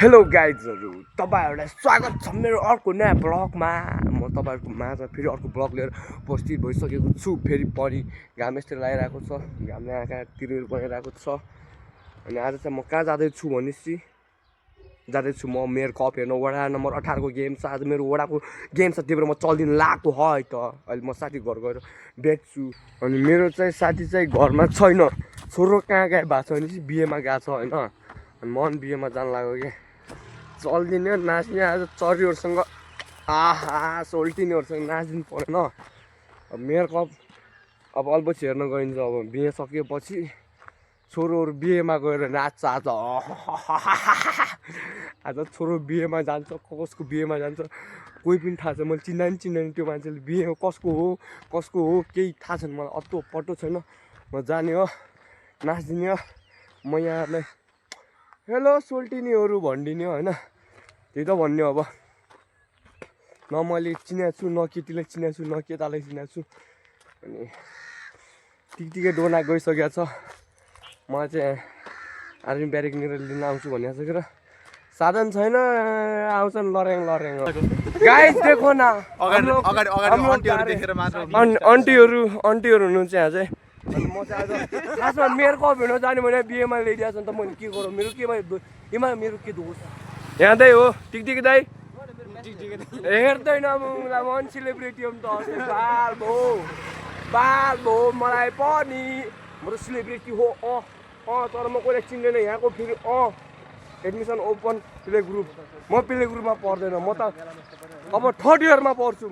Hello गाइजहरु तपाईहरुलाई स्वागत छ मेरो अर्को नयाँ ब्लगमा। म तपाईहरुको माझ फेरि अर्को ब्लग लिएर उपस्थित भइसकेको छु। फेरि पनि घाम यस्तै लागिरहेको छ, घामले आँखा तिरेर बनिरहेको छ। अनि आज चाहिँ म कहाँ जाँदैछु भनेपछि जाँदैछु म मेरो कप हेर्न। वडा नम्बर 18 को गेम छ। आज मेरो वडाको गेम छ, त्यही भएर म चल्दिन लागेको है त। अहिले म साथी घर गएर भेट्छु। अनि मेरो चाहिँ साथी चाहिँ घरमा छैन, छोरो कहाँ गए भएको छ भनेपछि बिहेमा गएको छ हैन। अनि मन बिहेमा जान लाग्यो के चल्दिने नाच्ने आज चरीहरूसँग आहा सोल्टिनेहरूसँग नाच्दिनु परेन। अब मेरो कप अब अल्पपछि हेर्न गइन्छ। अब बिहे सकिएपछि छोरोहरू बिहेमा गएर नाच्छ। आज छोरो बिहेमा जान्छ, कसको बिहेमा जान्छ कोही पनि थाहा छैन। मैले चिन्दैन त्यो मान्छेले बिहे कसको हो केही थाहा छैन मलाई, अत्तो पत्तो छैन। म जाने हो, नाच्दिने हो, म यहाँहरूलाई हेलो सोल्टिनीहरू भनिदिने हो होइन। त्यही त भन्ने अब न मैले चिनाएको छु, न केटीलाई चिनाएको छु, न केटालाई चिनाएको छु। अनि टिकटिकै डोना गइसकेको छ। म चाहिँ आर्मी ब्यारेकनिर लिन आउँछु भनिरहेको छ र साधन छैन, आउँछन् लरेङ गाइस देखो न अन्टीहरू हुनुहुन्छ यहाँ चाहिँ। अनि म चाहिँ आज खासमा मेरो कप हेर्न जाने भने बिहेमा ल्याइदिएको छ नि त मैले के गरौँ। मेरो के भयो एमा मेरो के दोष यहाँ दाइ हो टिकटिक दाइ हेर्दैन म सेलिब्रिटी हो नि त। बाल भो मलाई पनि म त सेलिब्रिटी हो तर म कसले चिन्दैन यहाँको। फेरि एडमिसन ओपन प्ले ग्रुप, म प्ले ग्रुपमा पर्दैन। म त अब थर्ड इयरमा पढ्छु।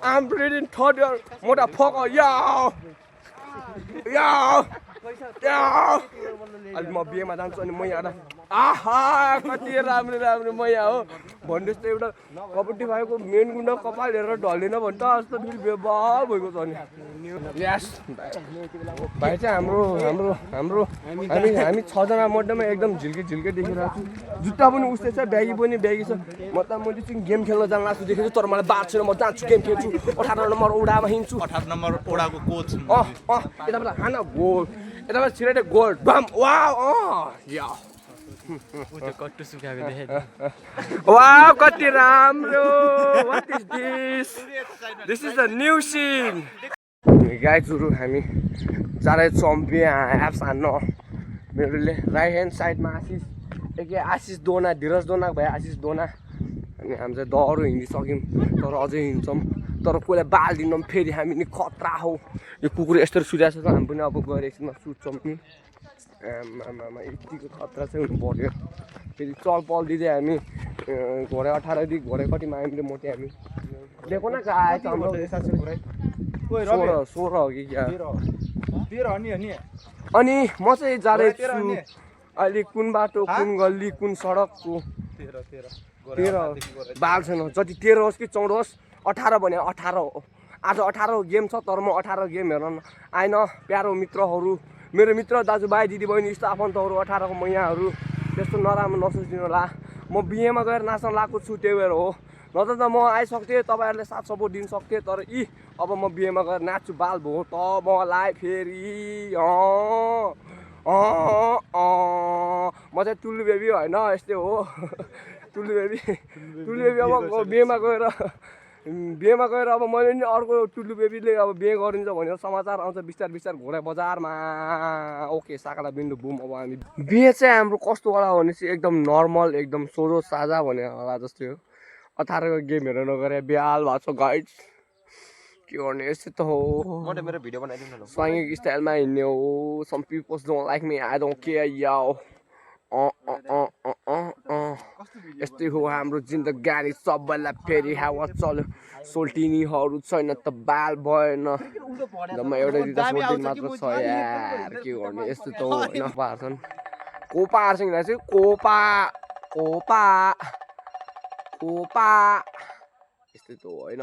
आम रिडिङ थर्ड इयर। म त फक अहिले म बिहेमा जान्छु। अनि म यहाँ आहा कति राम्रो म यहाँ हो भन्नुहोस् त। एउटा कबड्डी भाइको मेन गुन्डा कपाल हेरेर ढल्दैन भन्छ जस्तो फेरि बेबाल भएको छ। नि यस भाइ चाहिँ हाम्रो हामी 6 जना मध्येमा एकदम झिल्के देखिरहेको छु। जुत्ता पनि उस्तै छ, ब्यागी पनि ब्यागी छ। मैले चाहिँ गेम खेल्न जान लाग्छु देखेको छु, तर मलाई बात छैन। म जान्छु गेम खेल्छु, 18 नम्बर ओडामा हिँड्छु। 18 नम्बर ओडाको कोच यताबाट हान गोल, यताबाट छिराइटे गोल बम वाउ या कट्टु सुकाएको देखे। वाउ कति राम्रो। What is this is the new scene. गाइजहरु हामी जाँदैछौँ एप्स हान्न। मेरोले राइट ह्यान्ड साइडमा आशिष दोना, धीरज दोना भयो आशिष दोना। अनि हामी चाहिँ दह्रो हिँडिसक्यौँ, तर अझै हिँड्छौँ। तर कोहीलाई बाल दिन्छौँ फेरि हामी नि खतरा हो। यो कुकुर यस्तो सुधाएको छ, हामी पनि अब गएर एकछिनमा सुत्छौँ नि। आमामा यतिको खतरा चाहिँ हुनु पर्यो। फेरि चल पल दिँदै हामी घोडे 18 देखि घोडे कतिमा हामीले मोटे हामी देखो न गाय 16 हो कि क्या। अनि म चाहिँ जाँदैछु अहिले कुन बाटो, कुन गल्ली, कुन सडकको 13 बाल छैन। जति 13 होस् कि 14 होस्, 18 भने 18 हो। आज 18 गेम छ, तर म 18 गेम हेर्न आइन। प्यारो मित्रहरू, मेरो मित्र दाजुभाइ दिदीबहिनी यस्तो आफन्तहरू 18 को मैयाहरू त्यस्तो नराम्रो नसोचिदिनु होला। म बिहेमा गएर नाच्न लागेको छु, त्यही भएर हो। नत्र त म आइसक्थेँ, तपाईँहरूले साथ सपोर्ट दिन सक्थेँ। तर अब म बिहेमा गएर नाच्छु बाल भयो त मलाई फेरि म चाहिँ टुल्लु बेबी होइन, यस्तै हो टुल्लु बेबी अब बिहेमा गएर अब मैले नि अर्को टुल्लु बेबीले अब बिहे गरिन्छ भनेर समाचार आउँछ बिस्तार घोडा बजारमा। ओके साकाला बिन्दु बुम। अब हामी बिहे चाहिँ हाम्रो कस्तो वाला हो भने चाहिँ एकदम नर्मल, एकदम सोझो साझा भने होला जस्तै हो। 18 को गेम हेरेर नगरे बिहाल भएको छ गाइड्स। के गर्ने यस्तो त हो। मेरो भिडियो बनाइदिनु न। स्वाइङ स्टाइलमा हिँड्ने हो। Some peoples don't like me, I don't care याओ। यस्तै हो हाम्रो जिन्दगानी। सबैलाई फेरि हावा चल्यो। सोल्टिनीहरू छैन त बाल भएन। जम्मा एउटै दुईटा सोल्टिनी मात्र छ यार, के गर्ने यस्तो त हो होइन। कोपाहरू छन् चाहिँ कोपा यस्तै त हो होइन।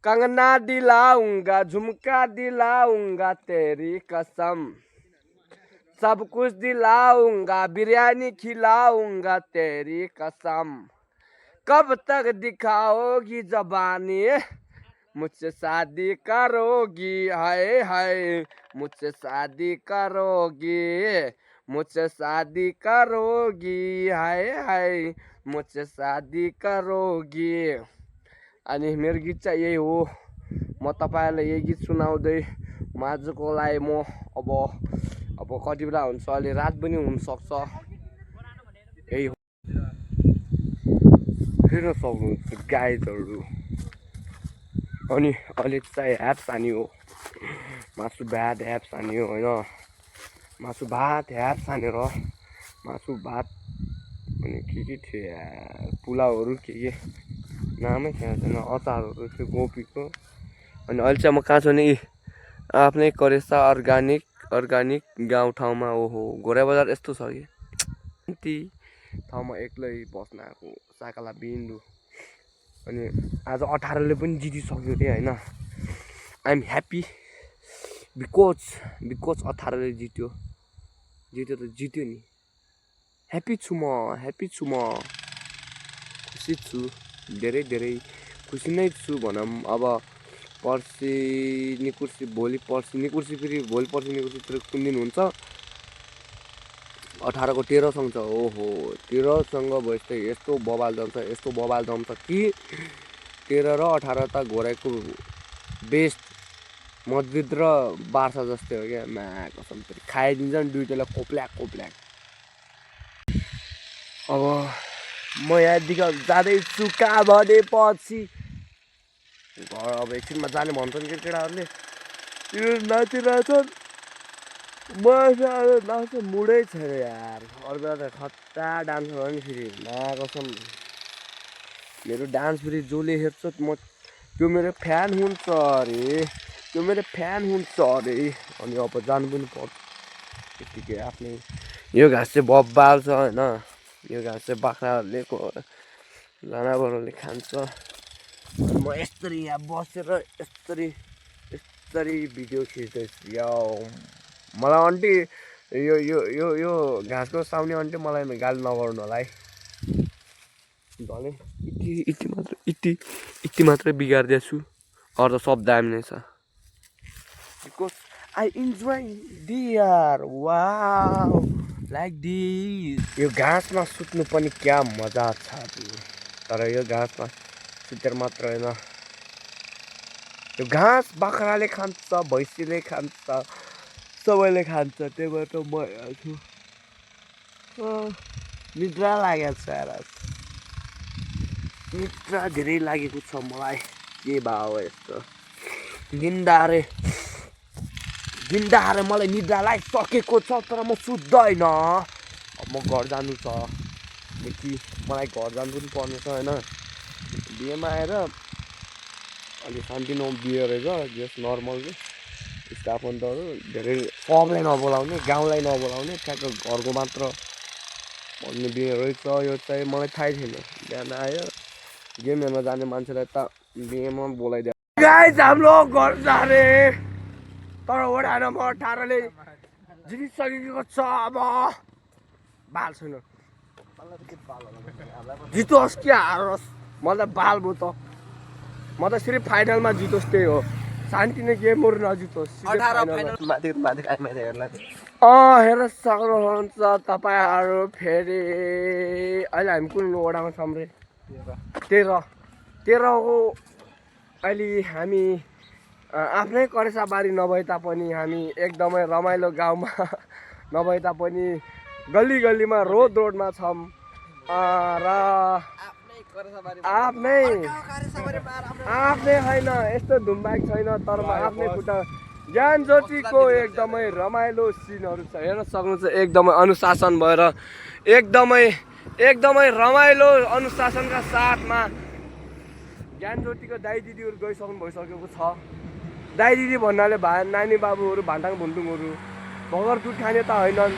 कंगना दिलाऊंगा, झुमका दिलाऊंगा तेरी कसम, सब कुछ दिलाऊंगा, बिरयानी खिलाऊंगा तेरी कसम। कब तक दिखाओगी जबानी, मुझसे शादी करोगी, हाय हाय मुझसे शादी करोगी, मुझसे शादी करोगी हाय हाय मुझसे शादी करोगी। अनि मेरो गीत चाहिँ यही हो। म तपाईँहरूलाई यही गीत सुनाउँदै म आजको लागि म अब कति बेला हुन्छ अहिले रात पनि हुनसक्छ। यही हो हेर्न सक्नुहुन्छ गाइजहरू। अनि अहिले चाहिँ ह्याप्स हान्यो मासु भात ह्याप्स हान्यो होइन मासु भात ह्याप्स हानेर मासु भात अनि के थियो यार पुलाउहरू के नामै थाहा छैन अचारहरू थियो कोपीको। अनि अहिले चाहिँ म कहाँ छु नि आफ्नै करेसा अर्ग्यानिक गाउँठाउँमा ओहो घोडा बजार यस्तो छ कि ती ठाउँमा एक्लै बस्न आएको साकाला बिन्दु। अनि आज 18ले पनि जितिसक्यो रे होइन। आइएम ह्याप्पी बिकज 18ले जित्यो त जित्यो नि। ह्याप्पी छु म खुसी छु धेरै खुसी नै छु भनौँ। अब पर्सि निकुर्सी भोलि पर्सि निकुर्सी फेरि भोलि पर्सि निकुर्सी फेरि कुन दिन हुन्छ 18 को 13सँग छ। ओहो 13सँग भएपछि यस्तो बबाल जम्छ कि 13 र 18 त घोडाको बेस्ट मस्जिद र बार्सा जस्तै हो क्या। मा कसम खाइदिन्छ नि दुइटालाई कोप्ल्याक। अब म यहाँदेखि जाँदैछु कहाँ भनेपछि घर अब एकछिनमा जाने भन्छन् केटाहरूले त्यो नाचिरहेछन्। म नाच्छ मुडै छैन यार। अरू बेला त खत्ता डान्स भयो नि फेरि मा कसम मेरो डान्स फेरि जसले हेर्छ म त्यो मेरो फ्यान हुन्छ अरे अनि अब जानु पनि पर्छ यतिकै आफ्नै। यो घाँस चाहिँ बब्बाल छ होइन। यो घाँस चाहिँ बाख्राहरूले जनावरहरूले खान्छ। म यस्तरी यहाँ बसेर यस्तरी भिडियो खिच्दैछु या मलाई आन्टी यो घाँसको साउने आन्टी मलाई गाली नगर्नु होला है। झन् यति मात्रै बिगारिदिएछु अरू त सब दामी नै छ। Because I enjoy dear wow like this. यो घाँसमा सुत्नु पनि क्या मजा छ तर यो घाँसमा सुतेर मात्र होइन यो घाँस बाख्राले खान्छ भैँसीले खान्छ सबैले खान्छ। त्यही भएर म हेर्छु निद्रा लागेको छ यार निद्रा धेरै लागेको छ मलाई के भयो यस्तो दिनदारे मलाई निद्रा लागिसकेको छ तर म सुत्दैन। अब म घर जानु छ कि मलाई घर जानु पनि पर्ने छ होइन। बिहेमा आएर अलि शान्ति नबिहे रहेछ जस नर्मल स्टाफन्तहरू धेरै सबलाई नबोलाउने गाउँलाई नबोलाउने ठ्याक्क घरको मात्र भन्ने बिहे रहेछ। यो चाहिँ मलाई थाहै थिएन। बिहान आयो गेम हेर्न जाने मान्छेलाई त बिहेमा बोलाइदियो। गाइस हाम्रो घर जाने तर वडा नम्बर 18ले जितिसकेको छ। अब बाल छैन जितोस् कि हारोस् मलाई बाल भयो त म त सिर्फ फाइनलमा जितोस् त्यही हो। शान्ति नै गेमहरू नजितोस्। हेर सक्नुहुन्छ तपाईँहरू फेरि अहिले हामी कुन वडामा छौँ रे 13 हो। अहिले हामी आफ्नै करेसाबारी नभए तापनि हामी एकदमै रमाइलो गाउँमा नभए तापनि गल्लीमा रोडमा छौँ र आफ्नै होइन यस्तो धुमबाक छैन तर म आफ्नै खुट्टा ज्ञान ज्योतिको एकदमै रमाइलो सिनहरू छ हेर्न सक्नुहुन्छ। एकदमै अनुशासन भएर एकदमै रमाइलो अनुशासनका साथमा ज्ञान ज्योतिको दाइ दिदीहरू भइसकेको छ। दाइ दिदी भन्नाले नानी बाबुहरू भान्टाङ भुन्टुङहरू भगर दुध खाने त होइनन्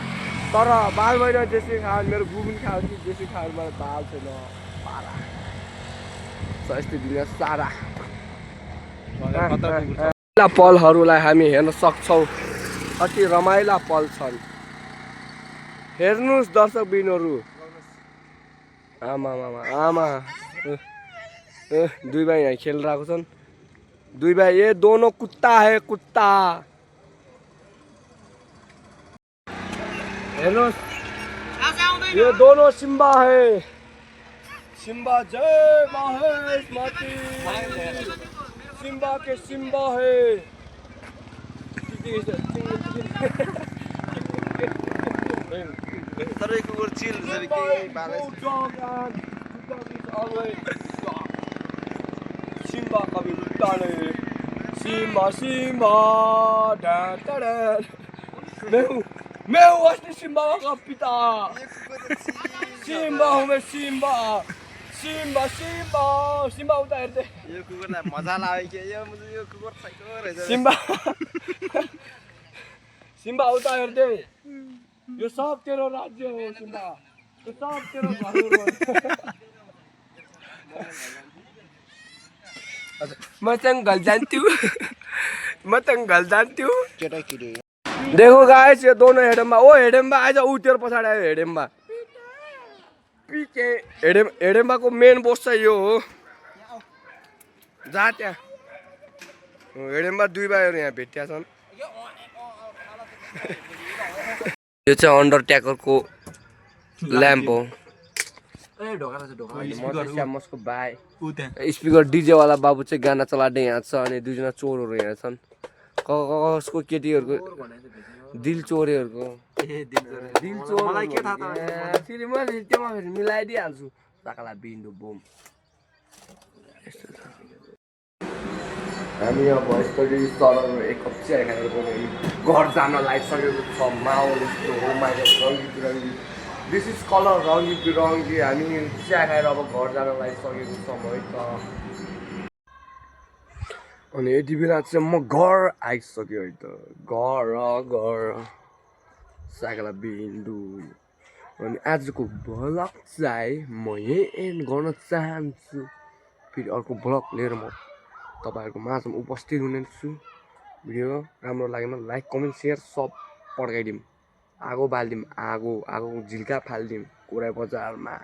तर बाल भएन जेसी खायो मेरो गुबुन खायो कि जेसी खायो मलाई बाल छैन पारा स्वास्थ्य दिन सारा पलहरूलाई हामी हेर्न सक्छौँ। कति रमाइला पल छन् हेर्नुहोस् दर्शक बिनहरू। आमा दुई भाइ यहाँ खेलिरहेको छन्। दुई भाइ ये दोनों कुत्ता है कुत्ता। हेर्नुहोस् ये दोनों सिम्बा है सिम्बा जय महेश मती सिम्बा के सिम्बा है तर एक कुकुर चिल जब के बाले सिम्बा कभी रुकता नहीं सिम्बा सिम्बा मैं हूँ असली सिम्बा का पिता सिम्बा हूँ मैं सिम्बा सिम्बा सिम्बा सिम्बा उता हेर्दै यो कुकुरलाई मजा लाग्यो के यो कुकुर साइको रहेछ सिम्बा सिम्बा उता हेर्दै यो सब तेरो राज्य हो सिम्बा यो सब तेरो घर हो म जङ्गल जान्थ्यो केटाकेटी देखो गाइस ये दोनों हेडम्बा ओ हेडम्बा आइज ऊ तेरो पछाडि आयो हेडम्बा पिके हेडम्बाको मेन बोस चाहिँ यो हो जा त्यहाँ हेडम्बा दुई भाइहरू यहाँ भेटिया छन् यो चाहिँ अन्डरटेकरको ल्याम्प हो मसको भाइ स्पिकर डिजे वाला बाबु चाहिँ गाना चलाउँदै यहाँ छ अनि दुईजना चोरहरू यहाँ छन् कसको केटीहरूको दिल चोरेहरूको दिल चोर मलाई के थाहा त फेरि मैले त्योमा फेरि मिलाइदिइहाल्छु ताकालाई बिन्दु बोम हामी अब यसरी सरहरू एक कप चिया खाएर गयो घर जान लागिसकेको छ माहौल यस्तो हो mile Rangi बिरङ्गी this is colour रङ्गी बिरङ्गी हामी चिया खाएर अब घर जान लागिसकेको समय त अनि यति बेला चाहिँ म घर आइसक्यो है त घर साकेला बिन्दु अनि आजको भ्लग चाहिँ म यही एन्ड गर्न चाहन्छु फेरि अर्को भ्लग लिएर म तपाईँहरूको माझमा उपस्थित हुनेछु भिडियो राम्रो लागेमा लाइक कमेन्ट सेयर सब पड्काइदिउँ आगो बालिदिउँ आगो झिल्का फालिदिउँ कुरा बजारमा